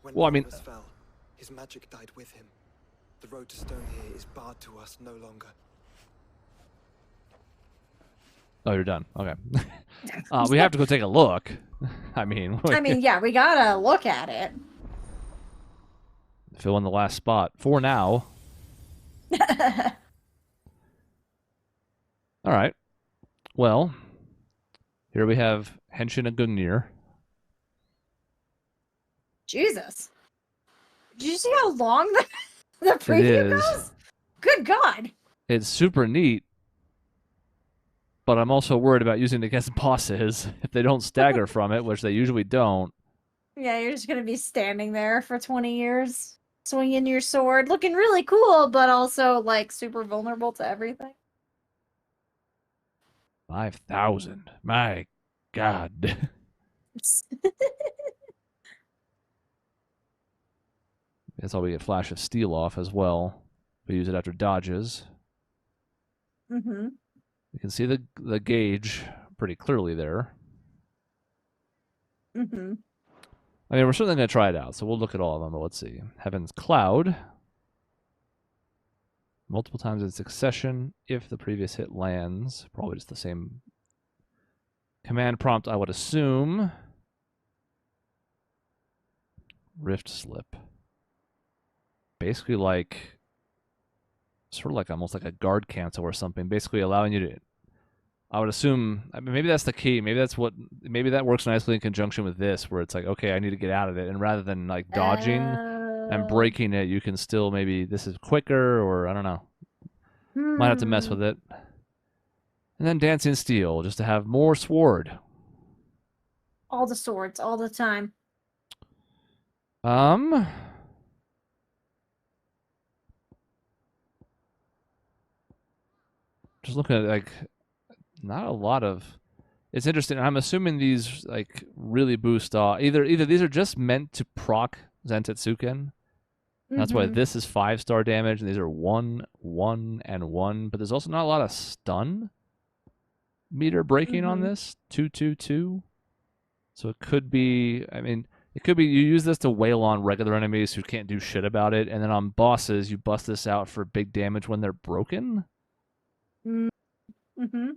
When Well, I mean, Romulus fell, his magic died with him. The road to stone here is barred to us no longer. oh, you're done. Okay. We have to go take a look. I mean, I mean, yeah, we gotta look at it. fill in the last spot for now. All right. Well, here we have Henshin and Gungnir. Jesus. Did you see how long the preview is. goes? Good God. It's super neat, but I'm also worried about using it against bosses if they don't stagger from it, which they usually don't. Yeah, you're just gonna be standing there for 20 years, swinging your sword, looking really cool, but also, like, super vulnerable to everything. 5,000. My God. That's how we get Flash of Steel off as well. We use it after dodges. Mm-hmm. You can see the gauge pretty clearly there. Mm-hmm. I mean, we're certainly going to try it out, so we'll look at all of them, but let's see. Heaven's Cloud. Multiple times in succession if the previous hit lands. Probably just the same command prompt, I would assume. Rift Slip. Basically like, sort of like almost like a guard cancel or something. Basically allowing you to, I would assume, I mean, maybe that's the key. Maybe that works nicely in conjunction with this, where it's like, okay, I need to get out of it. And rather than like dodging and breaking it, you can still maybe, this is quicker, or I don't know. Might have to mess with it. And then Dancing Steel, just to have more sword. All the swords, all the time. Just looking at, like, not a lot of... It's interesting. I'm assuming these, like, really boost off. Either these are just meant to proc Zentetsuken. That's why this is 5-star damage, and these are 1, 1, and 1. But there's also not a lot of stun meter breaking on this. 2, 2, 2. So it could be, I mean, it could be you use this to wail on regular enemies who can't do shit about it, and then on bosses, you bust this out for big damage when they're broken? Mm-hmm.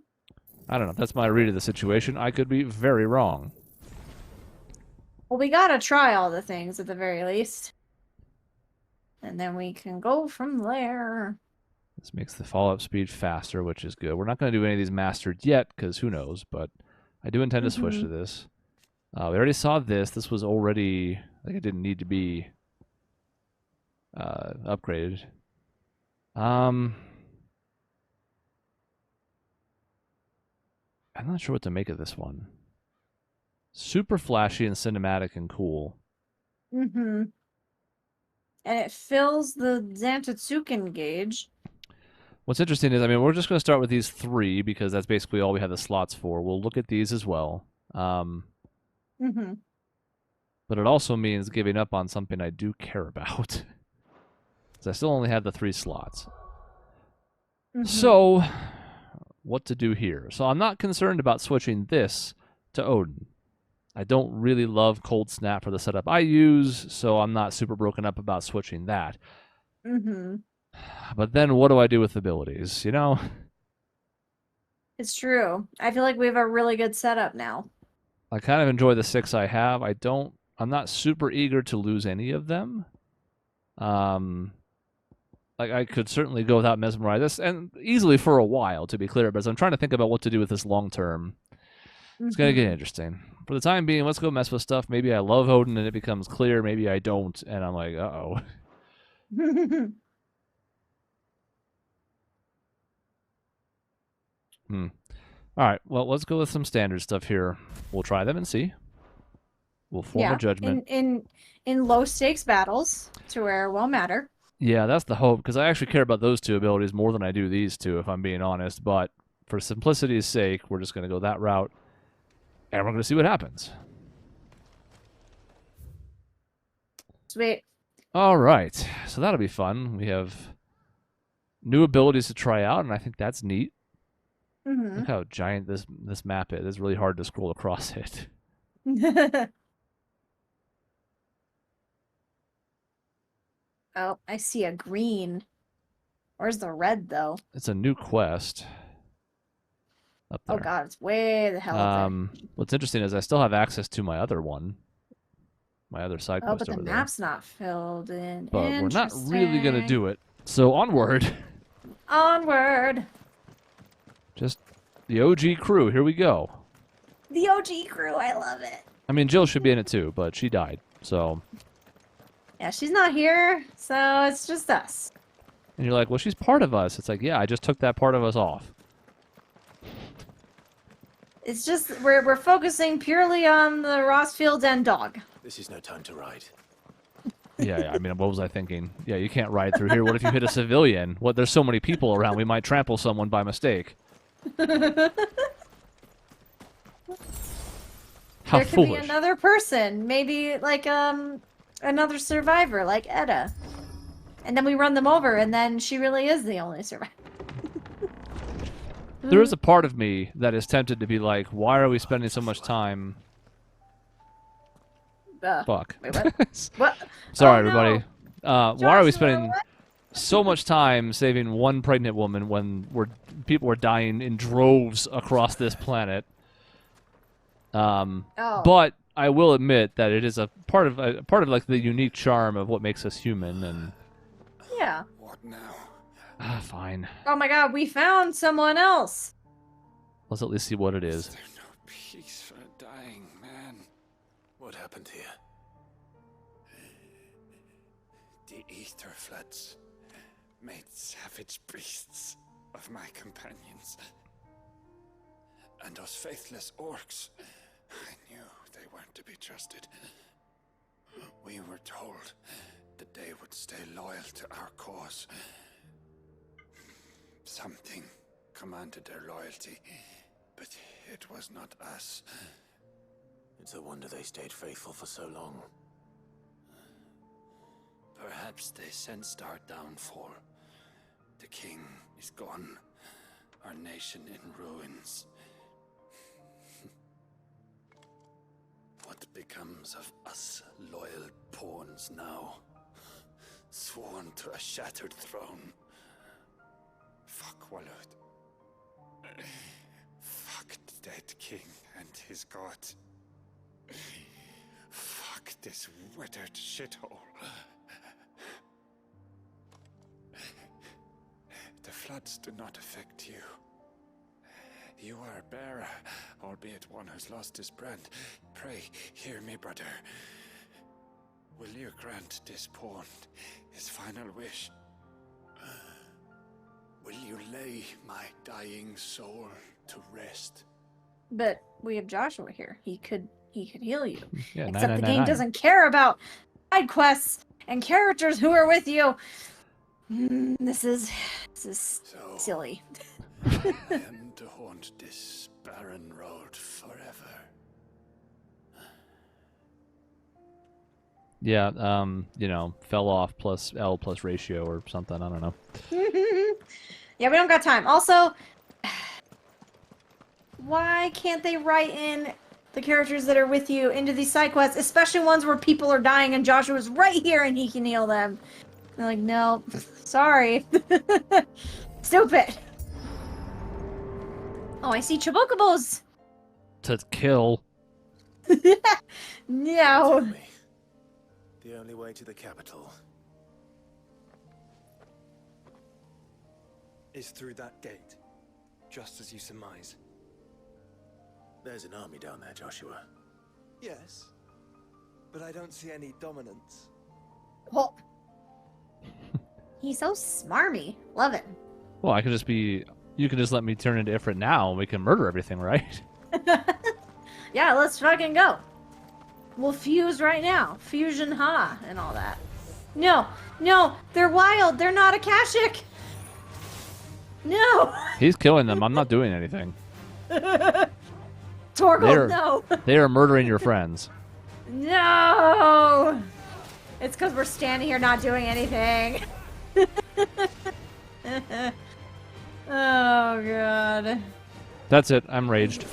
I don't know. That's my read of the situation. I could be very wrong. Well, we gotta try all the things at the very least. And then we can go from there. This makes the follow-up speed faster, which is good. We're not going to do any of these mastered yet, because who knows, but I do intend to switch to this. We already saw this. This was already, like, it didn't need to be upgraded. I'm not sure what to make of this one. Super flashy and cinematic and cool. Mm-hmm. And it fills the Zantetsuken gauge. What's interesting is, I mean, we're just going to start with these 3 because that's basically all we have the slots for. We'll look at these as well. But it also means giving up on something I do care about. Because I still only have the 3 slots. So, what to do here? So I'm not concerned about switching this to Odin. I don't really love Cold Snap for the setup I use, so I'm not super broken up about switching that. But then what do I do with abilities, you know? It's true. I feel like we have a really good setup now. I kind of enjoy the 6 I have. I'm not super eager to lose any of them. Like, I could certainly go without Mesmerize this, and easily for a while, to be clear, but as I'm trying to think about what to do with this long term, it's going to get interesting. For the time being, let's go mess with stuff. Maybe I love Odin and it becomes clear. Maybe I don't, and I'm like, uh-oh. All right, well, let's go with some standard stuff here. We'll try them and see. We'll form a judgment. In low stakes battles, to where it won't matter. Yeah, that's the hope, because I actually care about those 2 abilities more than I do these 2, if I'm being honest. But for simplicity's sake, we're just going to go that route, and we're going to see what happens. Sweet. All right, so that'll be fun. We have new abilities to try out, and I think that's neat. Look how giant this map is. It's really hard to scroll across it. Oh, I see a green. Where's the red, though? It's a new quest. Up there. Oh, God, it's way the hell up there. What's interesting is I still have access to my other one. My other side Oh, quest but the over there. map's not filled in. But we're not really going to do it. So onward. Onward. Just the OG crew. Here we go. The OG crew. I love it. I mean, Jill should be in it too, but she died. So. Yeah, she's not here, so it's just us. And you're like, well, she's part of us. It's like, yeah, I just took that part of us off. It's just we're focusing purely on the Rossfield and dog. This is no time to ride. Yeah, I mean, what was I thinking? Yeah, you can't ride through here. What if you hit a civilian? What? There's so many people around. We might trample someone by mistake. How There could foolish. be another person, maybe like another survivor, like Etta. And then we run them over, and then she really is the only survivor. There is a part of me that is tempted to be like, why are we spending so much time? Fuck. Wait, what? What? Sorry, Oh, no. everybody. Why are we Joshua, spending what? so much time saving one pregnant woman when people are dying in droves across this planet? Oh. But I will admit that it is a part of like the unique charm of what makes us human. And Yeah. What now? fine. Oh my God, we found someone else. Let's at least see what it Is is. there no peace for a dying man? What happened here? The ether floods made savage beasts of my companions. And those faithless orcs, I knew they weren't to be trusted. We were told that they would stay loyal to our cause. Something commanded their loyalty, but it was not us. It's a wonder they stayed faithful for so long. Perhaps they sensed our downfall. The king is gone, our nation in ruins. What becomes of us loyal pawns now? Sworn to a shattered throne. Fuck Walud. Fuck the dead king and his god. Fuck this withered shithole. The floods do not affect you. You are a bearer, albeit one who's lost his brand. Pray, hear me, brother. Will you grant this pawn his final wish? Will you lay my dying soul to rest? But we have Joshua here. He could heal you. Yeah, Except the game doesn't care about side quests and characters who are with you. This is So, silly. I am to haunt this barren road forever. Yeah, you know, fell off plus L plus ratio or something. I don't know. Yeah, we don't got time. Also, why can't they write in the characters that are with you into these side quests, especially ones where people are dying and Joshua's right here and he can heal them? They're like, no, sorry. Stupid. Oh, I see chibokobos. To kill. No. Tell me, the only way to the capital is through that gate, just as you surmise. There's an army down there, Joshua. Yes, but I don't see any dominance. Well, he's so smarmy. Love it. Well, I could just be. You can just let me turn into Ifrit now, and we can murder everything, right? Yeah, let's fucking go. We'll fuse right now. Fusion ha and all that. No, they're wild. They're not Akashic. No. He's killing them. I'm not doing anything. Torgal, no. They are murdering your friends. No. It's because we're standing here not doing anything. Oh, God. That's it. I'm raged.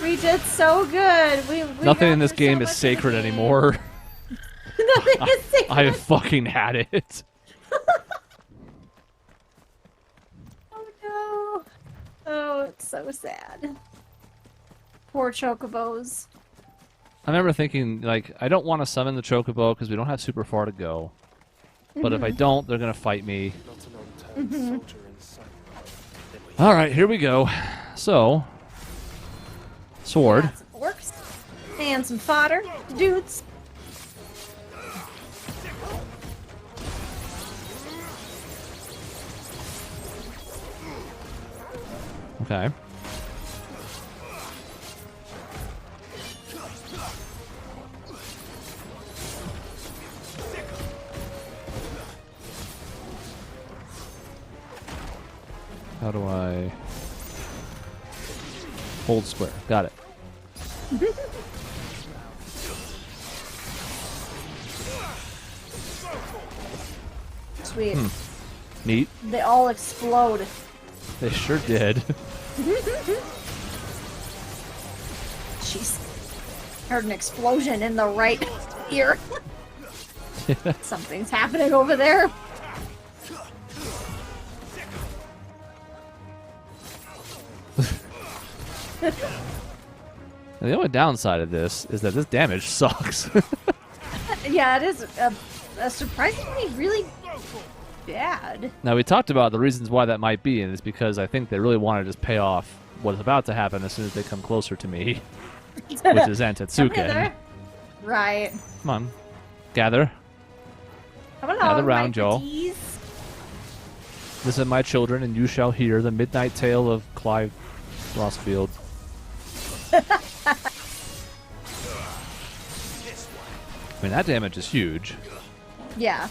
We did so good. We Nothing got in this through so game is much of the sacred game. anymore. Nothing is safe. I fucking had it. Oh no. Oh, it's so sad. Poor chocobos. I remember thinking, like, I don't want to summon the chocobo because we don't have super far to go. But if I don't, they're going to fight me. Alright, here we go. So, sword. Got some orcs. And some fodder. Dudes. Okay. How do I hold square? Got it. Sweet. Neat. They all explode. They sure did. Jeez. Heard an explosion in the right ear. Something's happening over there. The only downside of this is that this damage sucks. Yeah, it is a surprisingly really bad. Now, we talked about the reasons why that might be, and it's because I think they really want to just pay off what is about to happen as soon as they come closer to me, which is Antetsuken. Right. Come on. Gather. Come on, Gather round, my y'all. pretties. Listen, my children, and you shall hear the midnight tale of Clive Rossfield. I mean, that damage is huge. Yeah.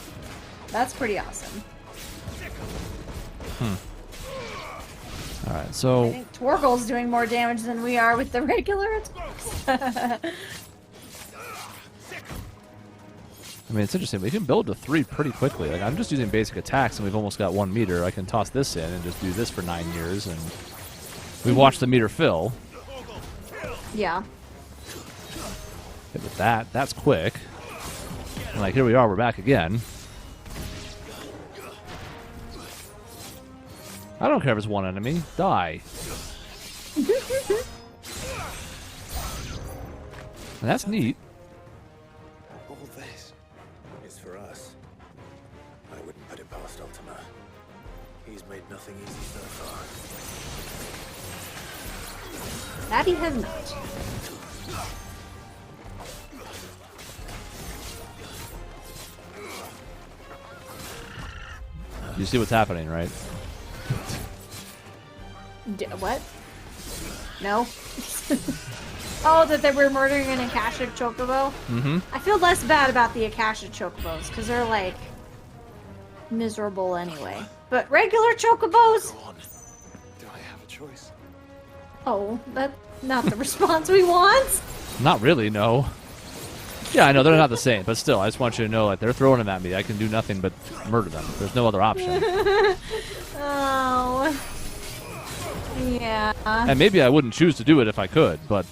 That's pretty awesome. Alright, I so... think Torgal's doing more damage than we are with the regular attacks. I mean, it's interesting. We can build to 3 pretty quickly. Like, I'm just using basic attacks, and we've almost got 1 meter. I can toss this in and just do this for 9 years, and we watch the meter fill. Yeah. Hit with that. That's quick. And, like, here we are. We're back again. I don't care if it's one enemy. Die. And that's neat. All this is for us. I wouldn't put it past Ultima. He's made nothing easy so far. That he has not. You see what's happening, right? What? No? Oh, that they were murdering an Akashic Chocobo? Mm-hmm. I feel less bad about the Akashic Chocobos, because they're, like, miserable anyway. But regular Chocobos? Go on. Do I have a choice? Oh, that's not the response we want. Not really, no. Yeah, I know, they're not the same, but still, I just want you to know, like, they're throwing them at me. I can do nothing but murder them. There's no other option. Oh. Yeah. And maybe I wouldn't choose to do it if I could, but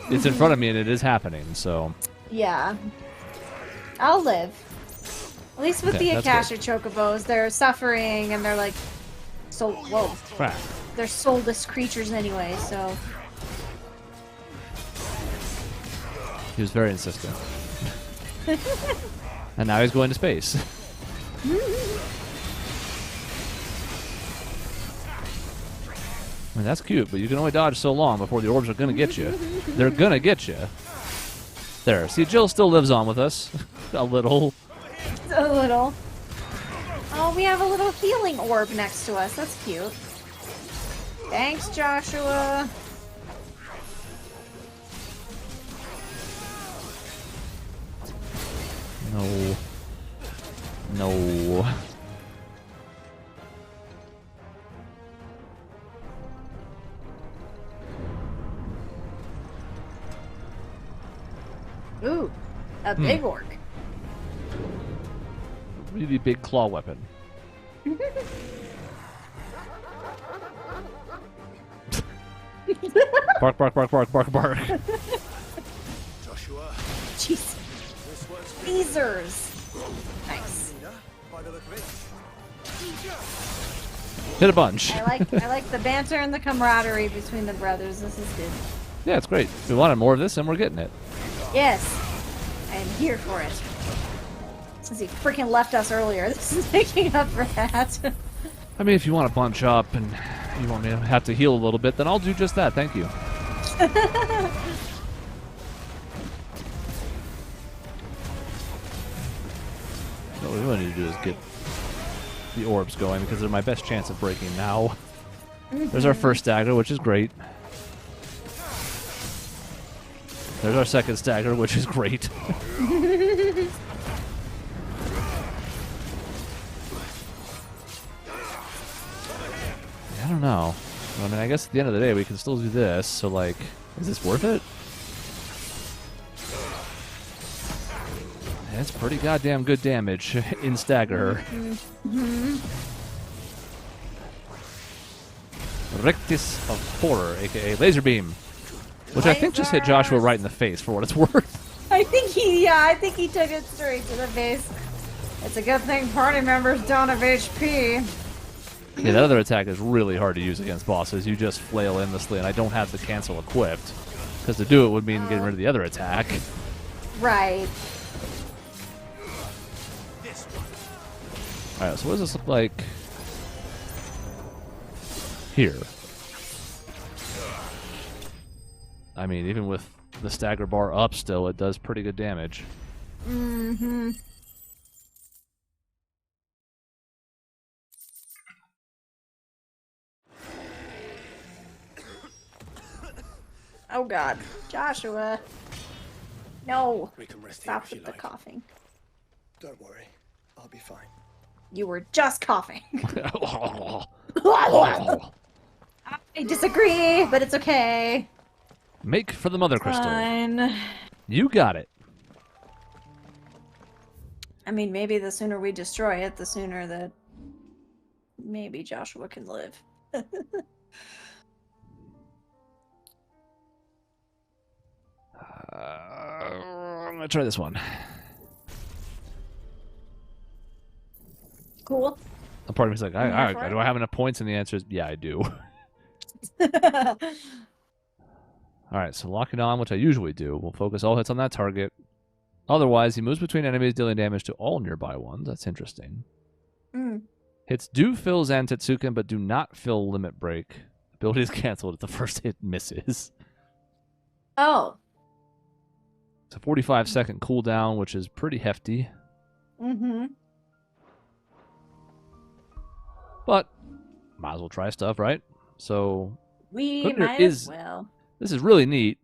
it's in front of me and it is happening, so... Yeah. I'll live. At least with Okay, the that's Akashic Chocobos, they're suffering and they're like... So, whoa. Crap. They're soulless creatures anyway, so... He was very insistent. And now he's going to space. I mean, that's cute, but you can only dodge so long before the orbs are going to get you. They're going to get you. There. See, Jill still lives on with us. A little. A little. Oh, we have a little healing orb next to us. That's cute. Thanks, Joshua. No. No. Ooh, a big orc. Really big claw weapon. Bark, bark, bark, bark, bark, bark. Joshua, Jeez. this one's for lasers. Nice. Hit a bunch. I like the banter and the camaraderie between the brothers. This is good. Yeah, it's great. We wanted more of this, and we're getting it. Yes, I am here for it. Since he freaking left us earlier, this is making up for that. I mean, if you want to bunch up and you want me to have to heal a little bit, then I'll do just that. Thank you. What we really need to do is get the orbs going because they're my best chance of breaking now. There's our first stagger, which is great. There's our second stagger, which is great. I don't know. I mean, I guess at the end of the day, we can still do this. So, like, is this worth it? That's pretty goddamn good damage in stagger. Rictus of Horror, aka Laser Beam. Which I think just hit Joshua right in the face for what it's worth. I think he took it straight to the face. It's a good thing party members don't have HP. Yeah, that other attack is really hard to use against bosses. You just flail endlessly, and I don't have the cancel equipped. Because to do it would mean getting rid of the other attack. Right. Alright, so what does this look like here? I mean, even with the stagger bar up still, it does pretty good damage. Mm-hmm. Oh god. Joshua. No. We can rest Stop here with the coughing. Don't worry. I'll be fine. You were just coughing. Oh. I disagree, but it's okay. Make for the Mother Crystal. Fine. You got it. I mean, maybe the sooner we destroy it, the sooner that maybe Joshua can live. I'm gonna try this one. Cool. A part of me's like, do I have enough points? And the answer is, yeah, I do. Alright, so locking on, which I usually do. We'll focus all hits on that target. Otherwise, he moves between enemies, dealing damage to all nearby ones. That's interesting. Hits do fill Zantetsuken, but do not fill Limit Break. Ability is canceled if the first hit misses. Oh. It's a 45-second cooldown, which is pretty hefty. But might as well try stuff, right? So We might as well. This is really neat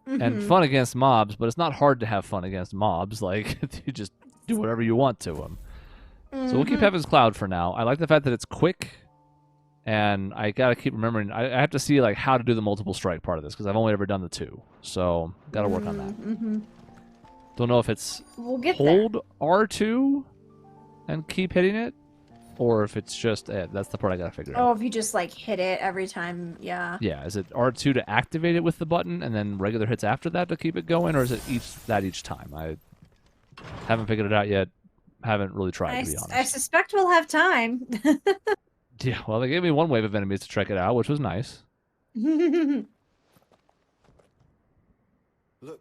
and fun against mobs, but it's not hard to have fun against mobs. Like, you just do whatever you want to them. So we'll keep Heaven's Cloud for now. I like the fact that it's quick, and I gotta keep remembering. I have to see like how to do the multiple strike part of this because I've only ever done the 2, so gotta work on that. Don't know if it's hold R2 and keep hitting it, or if it's just that's the part I gotta figure out. Oh, if you just like hit it every time, yeah. Yeah, is it R2 to activate it with the button and then regular hits after that to keep it going, or is it each time? I haven't figured it out yet. Haven't really tried, to be honest. I suspect we'll have time. Yeah, well, they gave me one wave of enemies to check it out, which was nice. Look,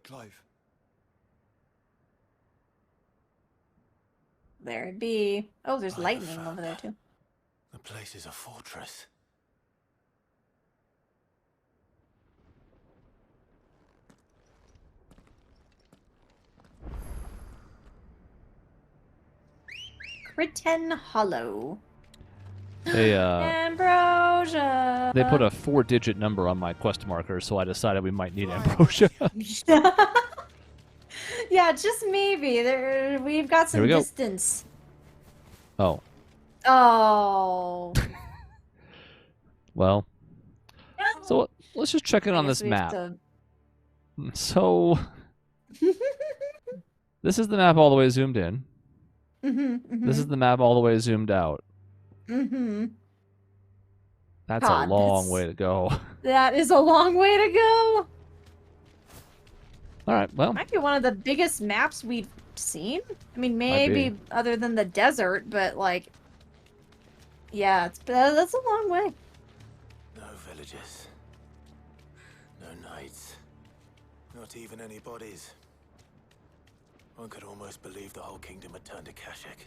Clive. There it be. Oh, there's lightning over there too. The place is a fortress. Critten Hollow. They Ambrosia. They put a 4-digit number on my quest marker, so I decided we might need Ambrosia. Yeah, just maybe. We've got some distance. Oh. Oh. Well. So let's just check in on this map. So this is the map all the way zoomed in. This is the map all the way zoomed out. That's a long way to go. That is a long way to go. All right, well. Might be one of the biggest maps we've seen. I mean, maybe other than the desert, but like, yeah, that's a long way. No villages. No knights. Not even any bodies. One could almost believe the whole kingdom had turned to Kashik.